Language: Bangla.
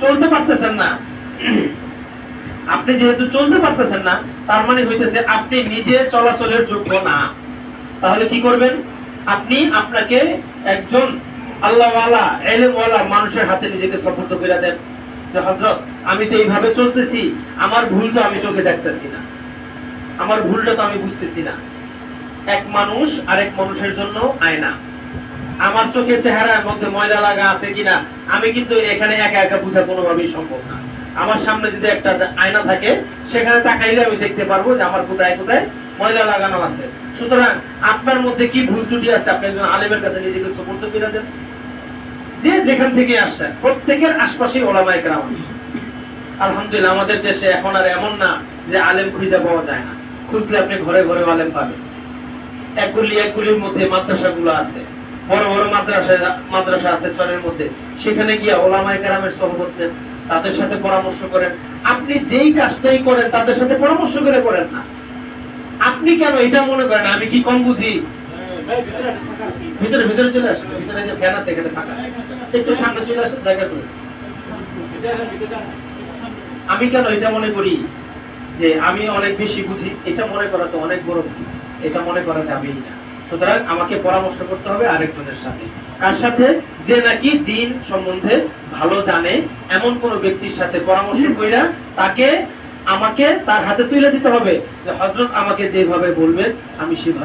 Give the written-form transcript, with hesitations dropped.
চলতে পারতেছেন না, আপনি যেহেতু চলতে পারতেছেন না, তার মানে হইতেছে আপনি নিজে চলাচলের যোগ্য না। তাহলে কি করবেন? আপনি আপনাকে একজন আল্লাহওয়ালা ইলমওয়ালা মানুষের হাতে নিজেকে সুপুর্দ করে দেন যে হযরত, আমি তো এইভাবে চলতেছি, আমার ভুল তো আমি চোখে দেখতেছি না, আমার ভুলটা তো আমি বুঝতেছি না। এক মানুষ আরেক মানুষের জন্য আয়না। আমার চোখের চেহারার মধ্যে ময়লা লাগা আছে কিনা আমি কিন্তু এখানে একা একা বোঝা কোনোভাবেই সম্ভব না। আমার সামনে যদি একটা আয়না থাকে, সেখানে তাকাইলে আমি দেখতে পারবো যে আমার কোথায় কোথায় ময়লা লাগানো আছে। সুতরাং আপনার মধ্যে কি ভুল ত্রুটি আছে, আপনি একজন আলেমের কাছে নিজেকে সুপুর্দ করে দেন। যে যেখান থেকে আসছেন, প্রত্যেকের আশপাশে ওলামায়ে কেরাম আছে। আলহামদুলিল্লাহ, আমাদের দেশে এখন আর এমন না যে আলেম খুঁজে পাওয়া যায় না। খুঁজলে আপনি ঘরে ঘরে আলেম পাবেন। একগুলির মধ্যে মাদ্রাসাগুলো আছে, বড় বড় মাদ্রাসা আছে চরের মধ্যে, সেখানে গিয়ে ওলামায়ে কেরামের সোহবত নেন, তাদের সাথে পরামর্শ করেন। আপনি যেই কাজটাই করেন তাদের সাথে পরামর্শ করে করেন না। আপনি কেন এটা মনে করেন আমি কি কম বুঝি? ভিতরে ভিতরে চলে আসেন, ভিতরে যে ফ্যান আছে এখানে থাকা, একটু সামনে চলে আসেন জায়গা করে। আমি কেন এটা মনে করি যে আমি অনেক বেশি বুঝি? এটা মনে করা তো অনেক বড় ভুল, এটা মনে করা যাবেই না। সুতরাং আমাকে পরামর্শ করতে হবে আরেকজনের সাথে। কার সাথে? যে নাকি দ্বীন সম্বন্ধে ভালো জানে, এমন কোন ব্যক্তির সাথে পরামর্শ কইরা তাকে আমাকে তার হাতে তুলে দিতে হবে যে হযরত আমাকে যেভাবে বলবেন আমি সেভাবে